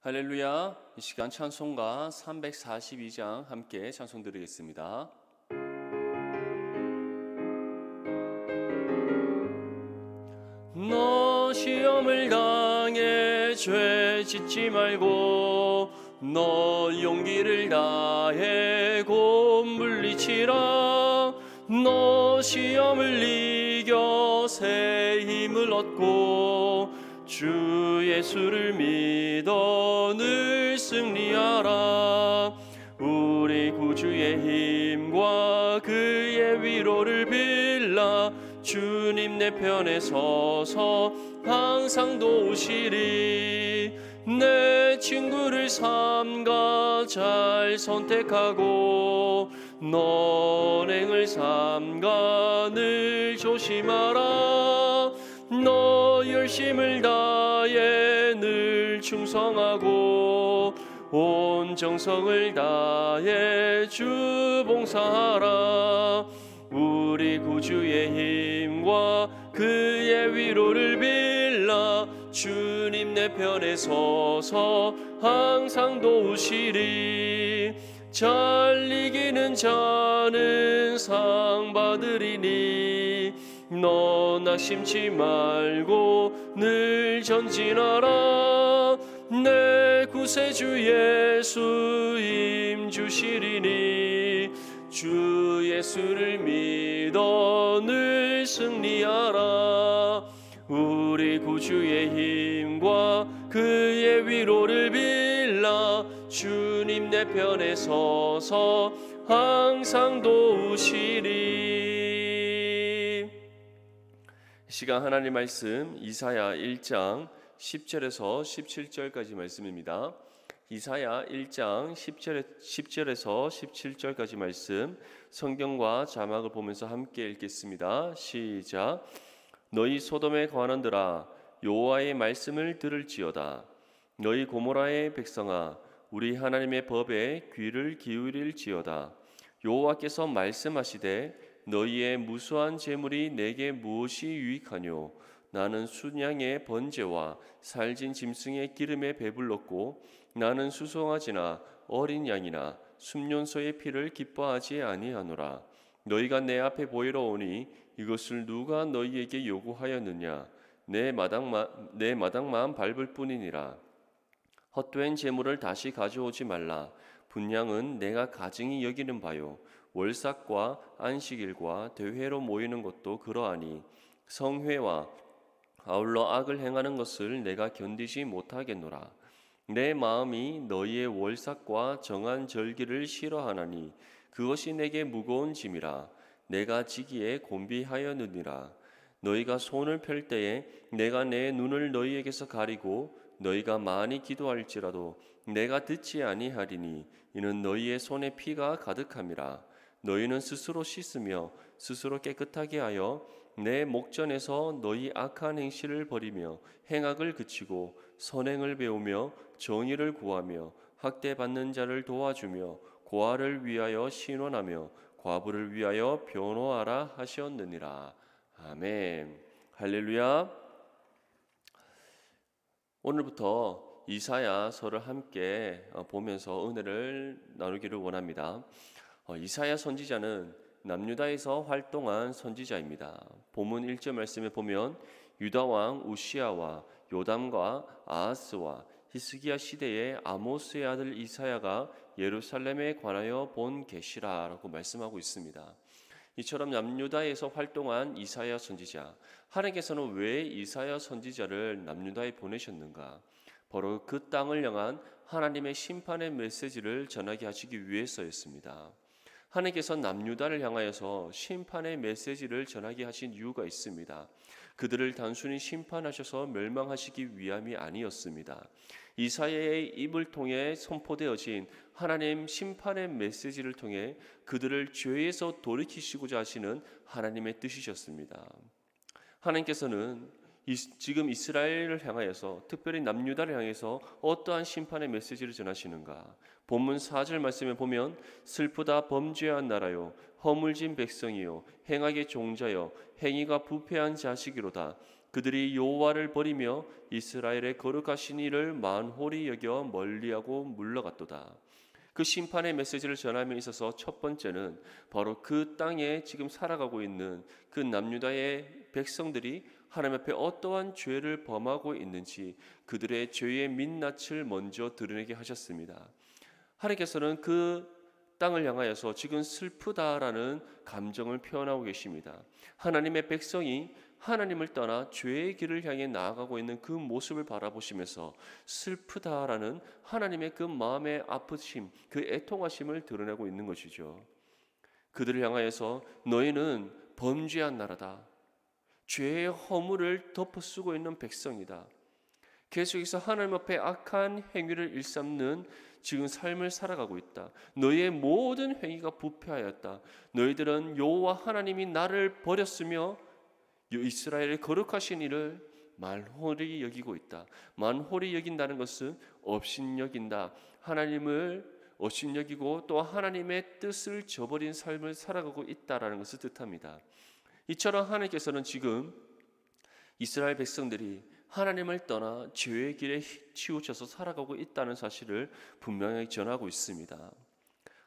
할렐루야. 이 시간 찬송가 342장 함께 찬송 드리겠습니다. 너 시험을 당해 죄 짓지 말고 너 용기를 다해 곧 물리치라. 너 시험을 이겨 새 힘을 얻고 주 예수를 믿어 늘 승리하라. 우리 구주의 힘과 그의 위로를 빌라. 주님 내 편에 서서 항상 도우시리. 내 친구를 삼가 잘 선택하고 너행을 삼가 늘 조심하라. 너 열심을 다해 늘 충성하고 온 정성을 다해 주 봉사하라. 우리 구주의 힘과 그의 위로를 빌라. 주님 내 편에 서서 항상 도우시리. 잘 이기는 자는 상 받으리니 너 낙심치 말고 늘 전진하라. 내 구세주 예수 힘 주시리니 주 예수를 믿어 늘 승리하라. 우리 구주의 힘과 그의 위로를 빌라. 주님 내 편에 서서 항상 도우시리. 시간 하나님 말씀 이사야 1장 10절에서 17절까지 말씀입니다. 이사야 1장 10절에서 17절까지 말씀 성경과 자막을 보면서 함께 읽겠습니다. 시작. 너희 소돔의 관원들아 여호와의 말씀을 들을지어다. 너희 고모라의 백성아 우리 하나님의 법에 귀를 기울일지어다. 여호와께서 말씀하시되 너희의 무수한 재물이 내게 무엇이 유익하뇨. 나는 순양의 번제와 살진 짐승의 기름에 배불렀고 나는 수송아지나 어린 양이나 순년소의 피를 기뻐하지 아니하노라. 너희가 내 앞에 보이러 오니 이것을 누가 너희에게 요구하였느냐. 내 마당만 밟을 뿐이니라. 헛된 재물을 다시 가져오지 말라. 분향은 내가 가증히 여기는 바요. 월삭과 안식일과 대회로 모이는 것도 그러하니 성회와 아울러 악을 행하는 것을 내가 견디지 못하겠노라. 내 마음이 너희의 월삭과 정한 절기를 싫어하나니 그것이 내게 무거운 짐이라. 내가 지기에 곤비하였느니라. 너희가 손을 펼 때에 내가 내 눈을 너희에게서 가리고 너희가 많이 기도할지라도 내가 듣지 아니하리니 이는 너희의 손에 피가 가득함이라. 너희는 스스로 씻으며 스스로 깨끗하게 하여 내 목전에서 너희 악한 행실을 버리며 행악을 그치고 선행을 배우며 정의를 구하며 학대받는 자를 도와주며 고아를 위하여 신원하며 과부를 위하여 변호하라 하셨느니라. 아멘. 할렐루야. 오늘부터 이사야서를 함께 보면서 은혜를 나누기를 원합니다. 이사야 선지자는 남유다에서 활동한 선지자입니다. 본문 1절 말씀에 보면 유다 왕 우시야와 요담과 아하스와 히스기야 시대의 아모스의 아들 이사야가 예루살렘에 관하여 본 계시라라고 말씀하고 있습니다. 이처럼 남유다에서 활동한 이사야 선지자, 하나님께서는 왜 이사야 선지자를 남유다에 보내셨는가? 바로 그 땅을 향한 하나님의 심판의 메시지를 전하게 하시기 위해서였습니다. 하나님께서 남유다를 향하여서 심판의 메시지를 전하게 하신 이유가 있습니다. 그들을 단순히 심판하셔서 멸망하시기 위함이 아니었습니다. 이사야의 입을 통해 선포되어진 하나님 심판의 메시지를 통해 그들을 죄에서 돌이키시고자 하시는 하나님의 뜻이셨습니다. 하나님께서는 지금 이스라엘을 향하여서 특별히 남유다를 향해서 어떠한 심판의 메시지를 전하시는가? 본문 4절 말씀에 보면 슬프다 범죄한 나라요 허물진 백성이요 행악의 종자여 행위가 부패한 자식이로다. 그들이 여호와를 버리며 이스라엘의 거룩하신 이를 만홀히 여겨 멀리하고 물러갔도다. 그 심판의 메시지를 전함에 있어서 첫 번째는 바로 그 땅에 지금 살아가고 있는 그 남유다의 백성들이 하나님 앞에 어떠한 죄를 범하고 있는지 그들의 죄의 민낯을 먼저 드러내게 하셨습니다. 하나님께서는 그 땅을 향하여서 지금 슬프다라는 감정을 표현하고 계십니다. 하나님의 백성이 하나님을 떠나 죄의 길을 향해 나아가고 있는 그 모습을 바라보시면서 슬프다라는 하나님의 그 마음의 아프심, 그 애통하심을 드러내고 있는 것이죠. 그들을 향하여서 너희는 범죄한 나라다. 죄의 허물을 덮어쓰고 있는 백성이다. 계속해서 하나님 앞에 악한 행위를 일삼는 지금 삶을 살아가고 있다. 너희의 모든 행위가 부패하였다. 너희들은 여호와 하나님이 나를 버렸으며 이스라엘의 거룩하신 이를 만홀히 여기고 있다. 만홀히 여긴다는 것은 업신여긴다. 하나님을 업신여기고 또 하나님의 뜻을 저버린 삶을 살아가고 있다라는 것을 뜻합니다. 이처럼 하나님께서는 지금 이스라엘 백성들이 하나님을 떠나 죄의 길에 치우쳐서 살아가고 있다는 사실을 분명히 전하고 있습니다.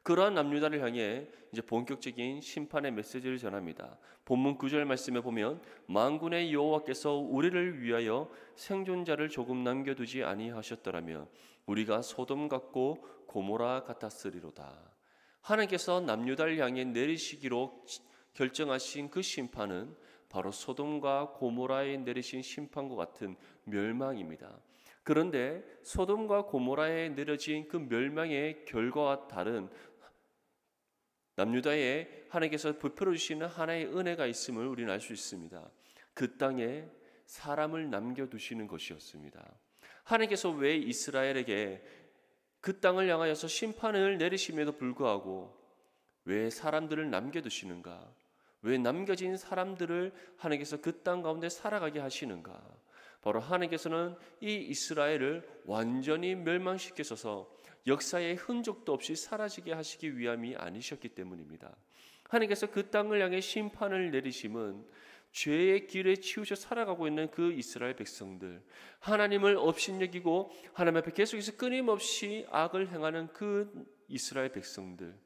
그러한 남유다를 향해 이제 본격적인 심판의 메시지를 전합니다. 본문 9절 말씀에 보면 만군의 여호와께서 우리를 위하여 생존자를 조금 남겨두지 아니하셨더라면 우리가 소돔 같고 고모라 같았으리로다. 하나님께서 남유다를 향해 내리시기로 결정하신 그 심판은 바로 소돔과 고모라에 내리신 심판과 같은 멸망입니다. 그런데 소돔과 고모라에 내려진 그 멸망의 결과와 다른 남유다에 하나님께서 베풀어 주시는 하나의 은혜가 있음을 우리는 알 수 있습니다. 그 땅에 사람을 남겨두시는 것이었습니다. 하나님께서 왜 이스라엘에게 그 땅을 향하여서 심판을 내리심에도 불구하고 왜 사람들을 남겨두시는가? 왜 남겨진 사람들을 하나님께서 그 땅 가운데 살아가게 하시는가? 바로 하나님께서는 이 이스라엘을 완전히 멸망시키셔서 역사의 흔적도 없이 사라지게 하시기 위함이 아니셨기 때문입니다. 하나님께서 그 땅을 향해 심판을 내리심은 죄의 길에 치우쳐 살아가고 있는 그 이스라엘 백성들, 하나님을 업신여기고 하나님 앞에 계속해서 끊임없이 악을 행하는 그 이스라엘 백성들,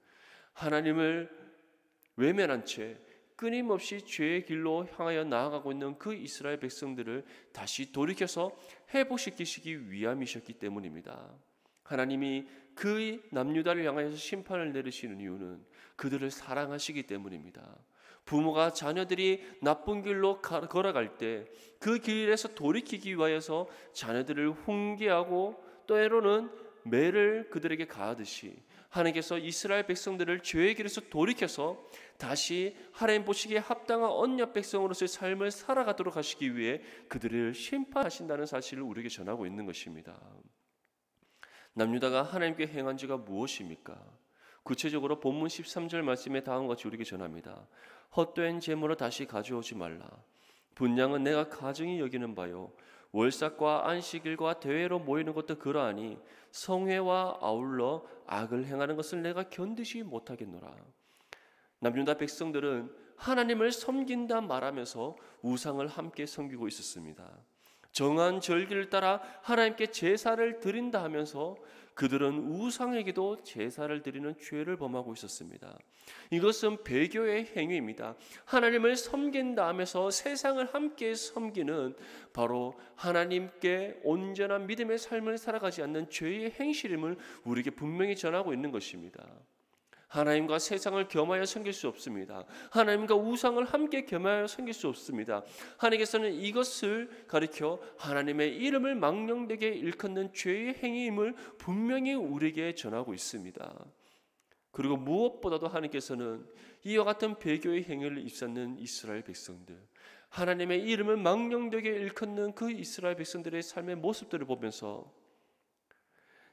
하나님을 외면한 채 끊임없이 죄의 길로 향하여 나아가고 있는 그 이스라엘 백성들을 다시 돌이켜서 회복시키시기 위함이셨기 때문입니다. 하나님이 그 남유다를 향하여서 심판을 내리시는 이유는 그들을 사랑하시기 때문입니다. 부모가 자녀들이 나쁜 길로 걸어갈 때 그 길에서 돌이키기 위하여서 자녀들을 훈계하고 또 때로는 매를 그들에게 가하듯이 하나님께서 이스라엘 백성들을 죄의 길에서 돌이켜서 다시 하나님 보시기에 합당한 언약 백성으로서의 삶을 살아가도록 하시기 위해 그들을 심판하신다는 사실을 우리에게 전하고 있는 것입니다. 남유다가 하나님께 행한 죄가 무엇입니까? 구체적으로 본문 13절 말씀에 다음과 같이 우리에게 전합니다. 헛된 재물을 다시 가져오지 말라. 분량은 내가 가증히 여기는 바요. 월삭과 안식일과 대회로 모이는 것도 그러하니 성회와 아울러 악을 행하는 것을 내가 견디지 못하겠노라. 남유다 백성들은 하나님을 섬긴다 말하면서 우상을 함께 섬기고 있었습니다. 정한 절기를 따라 하나님께 제사를 드린다 하면서 그들은 우상에게도 제사를 드리는 죄를 범하고 있었습니다. 이것은 배교의 행위입니다. 하나님을 섬긴다 하면서 세상을 함께 섬기는 바로 하나님께 온전한 믿음의 삶을 살아가지 않는 죄의 행실임을 우리에게 분명히 전하고 있는 것입니다. 하나님과 세상을 겸하여 섬길 수 없습니다. 하나님과 우상을 함께 겸하여 섬길 수 없습니다. 하나님께서는 이것을 가리켜 하나님의 이름을 망령되게 일컫는 죄의 행위임을 분명히 우리에게 전하고 있습니다. 그리고 무엇보다도 하나님께서는 이와 같은 배교의 행위를 입사하는 이스라엘 백성들, 하나님의 이름을 망령되게 일컫는 그 이스라엘 백성들의 삶의 모습들을 보면서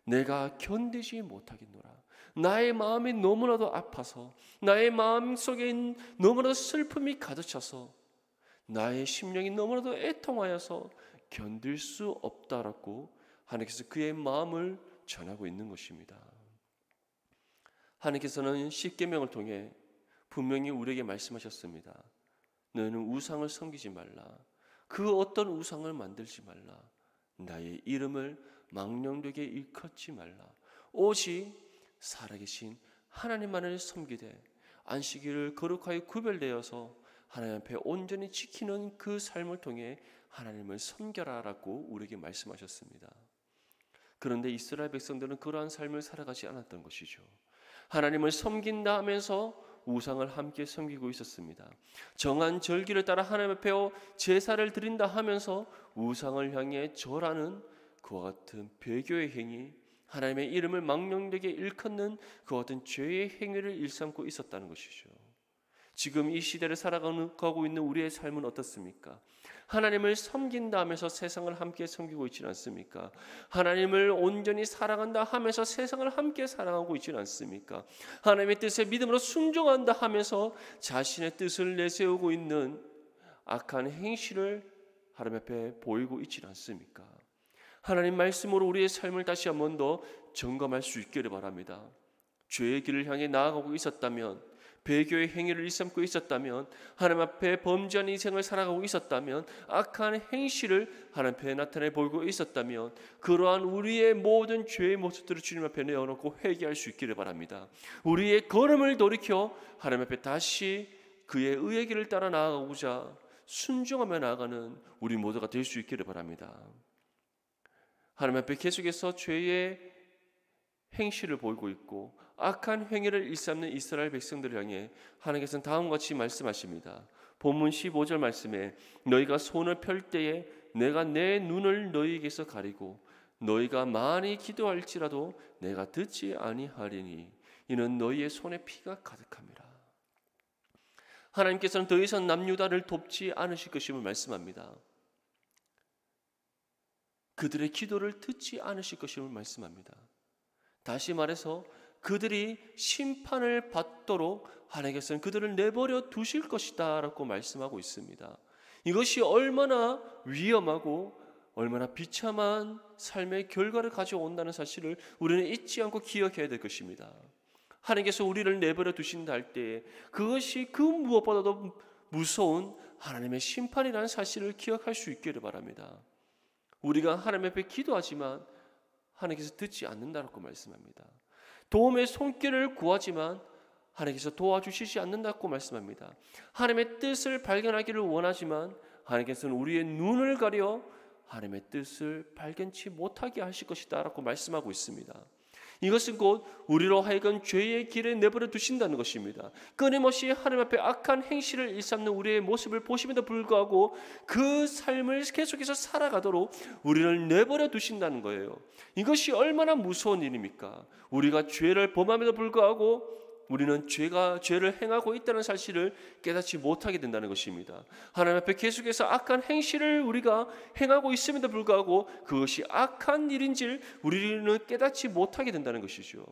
내가 견디지 못하겠노라. 나의 마음이 너무나도 아파서 나의 마음속에 너무나도 슬픔이 가득 차서 나의 심령이 너무나도 애통하여서 견딜 수 없다라고 하나님께서 그의 마음을 전하고 있는 것입니다. 하나님께서는 십계명을 통해 분명히 우리에게 말씀하셨습니다. 너는 우상을 섬기지 말라. 그 어떤 우상을 만들지 말라. 나의 이름을 망령되게 일컫지 말라. 오직 살아계신 하나님만을 섬기되 안식일을 거룩하게 구별되어서 하나님 앞에 온전히 지키는 그 삶을 통해 하나님을 섬겨라라고 우리에게 말씀하셨습니다. 그런데 이스라엘 백성들은 그러한 삶을 살아가지 않았던 것이죠. 하나님을 섬긴다 하면서 우상을 함께 섬기고 있었습니다. 정한 절기를 따라 하나님 앞에 제사를 드린다 하면서 우상을 향해 절하는 그와 같은 배교의 행위, 하나님의 이름을 망령되게 일컫는 그와 같은 죄의 행위를 일삼고 있었다는 것이죠. 지금 이 시대를 살아가고 있는 우리의 삶은 어떻습니까? 하나님을 섬긴다 하면서 세상을 함께 섬기고 있지는 않습니까? 하나님을 온전히 사랑한다 하면서 세상을 함께 사랑하고 있지는 않습니까? 하나님의 뜻에 믿음으로 순종한다 하면서 자신의 뜻을 내세우고 있는 악한 행실을 하나님 앞에 보이고 있지는 않습니까? 하나님 말씀으로 우리의 삶을 다시 한 번 더 점검할 수 있기를 바랍니다. 죄의 길을 향해 나아가고 있었다면, 배교의 행위를 일삼고 있었다면, 하나님 앞에 범죄한 인생을 살아가고 있었다면, 악한 행실을 하나님 앞에 나타내 보이고 있었다면, 그러한 우리의 모든 죄의 모습들을 주님 앞에 내어놓고 회개할 수 있기를 바랍니다. 우리의 걸음을 돌이켜 하나님 앞에 다시 그의 의의 길을 따라 나아가고자 순종하며 나아가는 우리 모두가 될 수 있기를 바랍니다. 하나님 앞에 계속해서 죄의 행실을 보이고 있고 악한 행위를 일삼는 이스라엘 백성들을 향해 하나님께서는 다음과 같이 말씀하십니다. 본문 15절 말씀에 너희가 손을 펼 때에 내가 내 눈을 너희에게서 가리고 너희가 많이 기도할지라도 내가 듣지 아니하리니 이는 너희의 손에 피가 가득함이라. 하나님께서는 더 이상 남유다를 돕지 않으실 것임을 말씀합니다. 그들의 기도를 듣지 않으실 것임을 말씀합니다. 다시 말해서 그들이 심판을 받도록 하나님께서는 그들을 내버려 두실 것이다 라고 말씀하고 있습니다. 이것이 얼마나 위험하고 얼마나 비참한 삶의 결과를 가져온다는 사실을 우리는 잊지 않고 기억해야 될 것입니다. 하나님께서 우리를 내버려 두신다 할 때에 그것이 그 무엇보다도 무서운 하나님의 심판이라는 사실을 기억할 수 있기를 바랍니다. 우리가 하나님 앞에 기도하지만 하나님께서 듣지 않는다고 말씀합니다. 도움의 손길을 구하지만 하나님께서 도와주시지 않는다고 말씀합니다. 하나님의 뜻을 발견하기를 원하지만 하나님께서는 우리의 눈을 가려 하나님의 뜻을 발견치 못하게 하실 것이다 라고 말씀하고 있습니다. 이것은 곧 우리로 하여금 죄의 길에 내버려 두신다는 것입니다. 끊임없이 하나님 앞에 악한 행실을 일삼는 우리의 모습을 보심에도 불구하고 그 삶을 계속해서 살아가도록 우리를 내버려 두신다는 거예요. 이것이 얼마나 무서운 일입니까? 우리가 죄를 범함에도 불구하고 우리는 죄를 행하고 있다는 사실을 깨닫지 못하게 된다는 것입니다. 하나님 앞에 계속해서 악한 행실을 우리가 행하고 있음에도 불구하고 그것이 악한 일인지를 우리는 깨닫지 못하게 된다는 것이죠.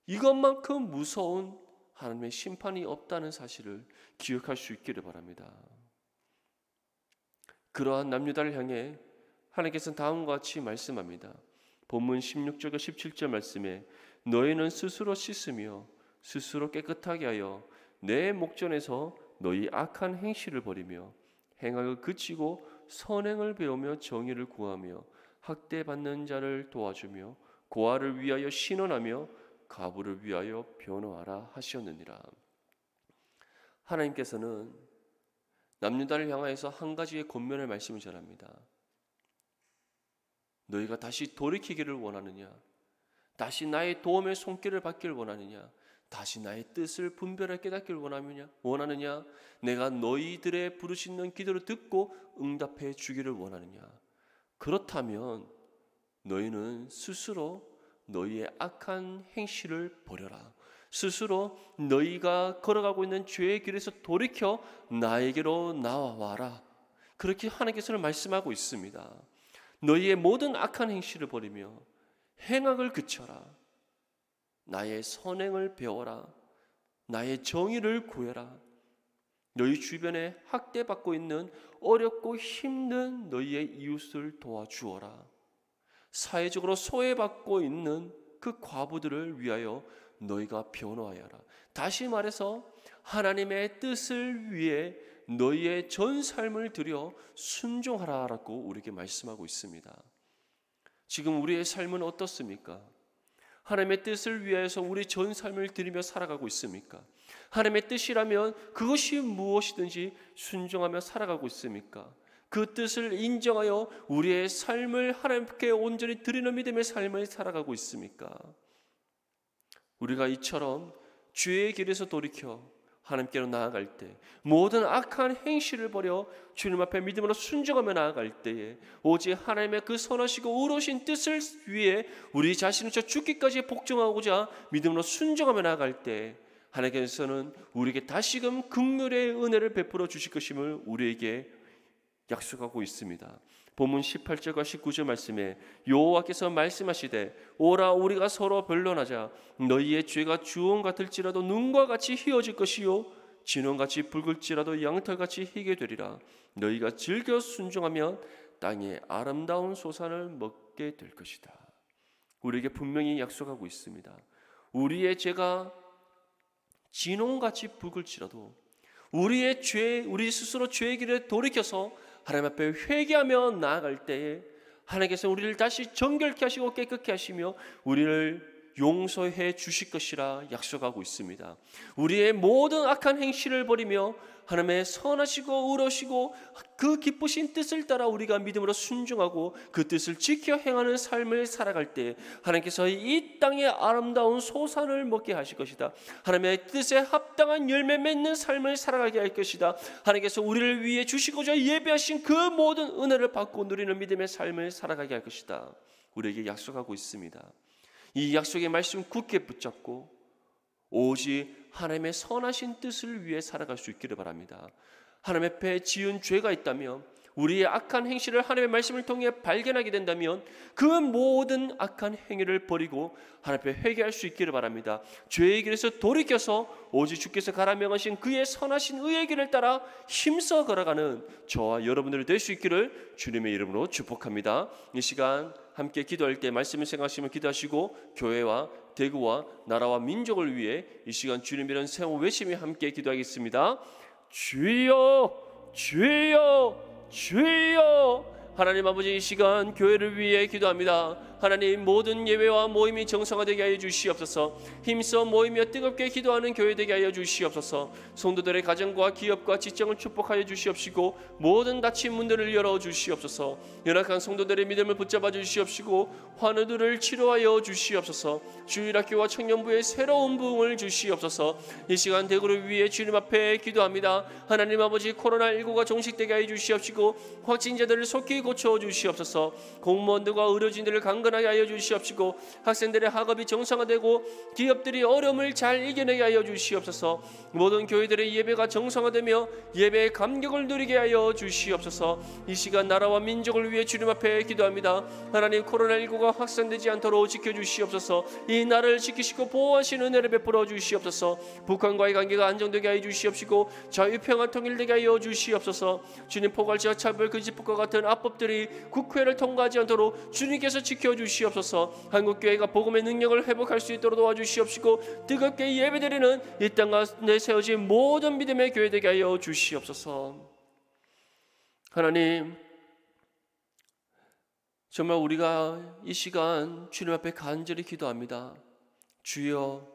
이것만큼 무서운 하나님의 심판이 없다는 사실을 기억할 수 있기를 바랍니다. 그러한 남유다를 향해 하나님께서는 다음과 같이 말씀합니다. 본문 16절과 17절 말씀에 너희는 스스로 씻으며 스스로 깨끗하게 하여 내 목전에서 너희 악한 행실을 버리며 행악을 그치고 선행을 배우며 정의를 구하며 학대받는 자를 도와주며 고아를 위하여 신원하며 가부를 위하여 변호하라 하셨느니라. 하나님께서는 남유다를 향하여서 한 가지의 권면의 말씀을 전합니다. 너희가 다시 돌이키기를 원하느냐? 다시 나의 도움의 손길을 받기를 원하느냐? 다시 나의 뜻을 분별하게 깨닫기를 원하느냐? 내가 너희들의 부르짖는 기도를 듣고 응답해 주기를 원하느냐? 그렇다면 너희는 스스로 너희의 악한 행실을 버려라. 스스로 너희가 걸어가고 있는 죄의 길에서 돌이켜 나에게로 나와와라. 그렇게 하나님께서는 말씀하고 있습니다. 너희의 모든 악한 행실을 버리며 행악을 그쳐라. 나의 선행을 배워라. 나의 정의를 구해라. 너희 주변에 학대받고 있는 어렵고 힘든 너희의 이웃을 도와주어라. 사회적으로 소외받고 있는 그 과부들을 위하여 너희가 변호하여라. 다시 말해서 하나님의 뜻을 위해 너희의 전 삶을 들여 순종하라라고 우리에게 말씀하고 있습니다. 지금 우리의 삶은 어떻습니까? 하나님의 뜻을 위해서 우리 전 삶을 드리며 살아가고 있습니까? 하나님의 뜻이라면 그것이 무엇이든지 순종하며 살아가고 있습니까? 그 뜻을 인정하여 우리의 삶을 하나님께 온전히 드리는 믿음의 삶을 살아가고 있습니까? 우리가 이처럼 죄의 길에서 돌이켜 하나님께로 나아갈 때, 모든 악한 행실을 버려 주님 앞에 믿음으로 순종하며 나아갈 때에 오직 하나님의 그 선하시고 의로우신 뜻을 위해 우리 자신을 저 죽기까지 복종하고자 믿음으로 순종하며 나아갈 때 하나님께서는 우리에게 다시금 긍휼의 은혜를 베풀어 주실 것임을 우리에게 약속하고 있습니다. 본문 18절과 19절 말씀에 여호와께서 말씀하시되 오라 우리가 서로 변론하자. 너희의 죄가 주홍 같을지라도 눈과 같이 희어질 것이요 진홍같이 붉을지라도 양털같이 희게 되리라. 너희가 즐겨 순종하면 땅의 아름다운 소산을 먹게 될 것이다. 우리에게 분명히 약속하고 있습니다. 우리의 죄가 진홍같이 붉을지라도 우리의 죄, 우리 스스로 죄의 길에 돌이켜서 하나님 앞에 회개하며 나아갈 때에 하나님께서 우리를 다시 정결케 하시고 깨끗게 하시며 우리를 용서해 주실 것이라 약속하고 있습니다. 우리의 모든 악한 행실을 버리며 하나님의 선하시고 의로우시고 그 기쁘신 뜻을 따라 우리가 믿음으로 순종하고 그 뜻을 지켜 행하는 삶을 살아갈 때 하나님께서 이 땅의 아름다운 소산을 먹게 하실 것이다. 하나님의 뜻에 합당한 열매 맺는 삶을 살아가게 할 것이다. 하나님께서 우리를 위해 주시고자 예배하신 그 모든 은혜를 받고 누리는 믿음의 삶을 살아가게 할 것이다. 우리에게 약속하고 있습니다. 이 약속의 말씀 굳게 붙잡고 오직 하나님의 선하신 뜻을 위해 살아갈 수 있기를 바랍니다. 하나님 앞에 지은 죄가 있다면 우리의 악한 행실을 하나님의 말씀을 통해 발견하게 된다면 그 모든 악한 행위를 버리고 하나님 앞에 회개할 수 있기를 바랍니다. 죄의 길에서 돌이켜서 오직 주께서 가라 명하신 그의 선하신 의의 길을 따라 힘써 걸어가는 저와 여러분들이 될 수 있기를 주님의 이름으로 축복합니다. 이 시간 함께 기도할 때 말씀을 생각하시며 기도하시고 교회와 대구와 나라와 민족을 위해 이 시간 주님이라는 세모 외치며 함께 기도하겠습니다. 주여 주여 주여. 하나님 아버지, 이 시간 교회를 위해 기도합니다. 하나님, 모든 예배와 모임이 정상화되게 하여 주시옵소서. 힘써 모이며 뜨겁게 기도하는 교회 되게 하여 주시옵소서. 성도들의 가정과 기업과 직장을 축복하여 주시옵시고 모든 닫힌 문들을 열어 주시옵소서. 연약한 성도들의 믿음을 붙잡아 주시옵시고 환우들을 치료하여 주시옵소서. 주일학교와 청년부의 새로운 부흥을 주시옵소서. 이 시간 대구를 위해 주님 앞에 기도합니다. 하나님 아버지, 코로나19가 종식되게 하여 주시옵시고 확진자들을 속히 고쳐 주시옵소서. 공무원들과 의료진들을 강건하게 하여 주시옵시고 학생들의 학업이 정상화되고 기업들이 어려움을 잘 이겨내게 하여 주시옵소서. 모든 교회들의 예배가 정상화되며 예배의 감격을 누리게 하여 주시옵소서. 이 시간 나라와 민족을 위해 주님 앞에 기도합니다. 하나님, 코로나19가 확산되지 않도록 지켜주시옵소서. 이 나라를 지키시고 보호하시는 은혜를 베풀어 주시옵소서. 북한과의 관계가 안정되게 하여 주시옵시고 자유평화 통일되게 하여 주시옵소서. 주님, 포괄적 차별 금지법과 같은 합법들이 국회를 통과하지 않도록 주님께서 지켜주시옵소서. 한국교회가 복음의 능력을 회복할 수 있도록 도와주시옵시고 뜨겁게 예배드리는 이 땅 가운데 세워진 모든 믿음의 교회 되게 하여 주시옵소서. 하나님, 정말 우리가 이 시간 주님 앞에 간절히 기도합니다. 주여,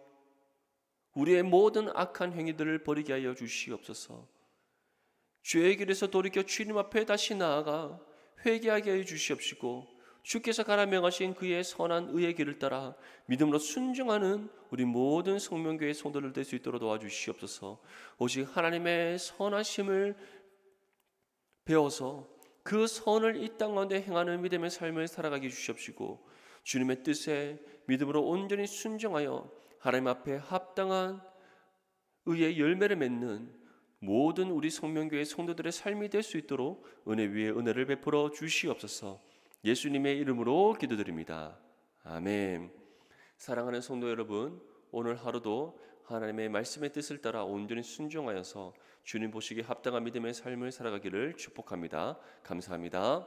우리의 모든 악한 행위들을 버리게 하여 주시옵소서. 죄의 길에서 돌이켜 주님 앞에 다시 나아가 회개하게 하여 주시옵시고 주께서 가라 명하신 그의 선한 의의 길을 따라 믿음으로 순종하는 우리 모든 성명교회 성도들 될 수 있도록 도와주시옵소서. 오직 하나님의 선하심을 배워서 그 선을 이 땅 가운데 행하는 믿음의 삶을 살아가게 주시옵시고 주님의 뜻에 믿음으로 온전히 순종하여 하나님 앞에 합당한 의의 열매를 맺는 모든 우리 성명교회 성도들의 삶이 될 수 있도록 은혜 위에 은혜를 베풀어 주시옵소서. 예수님의 이름으로 기도드립니다. 아멘. 사랑하는 성도 여러분, 오늘 하루도 하나님의 말씀의 뜻을 따라 온전히 순종하여서 주님 보시기에 합당한 믿음의 삶을 살아가기를 축복합니다. 감사합니다.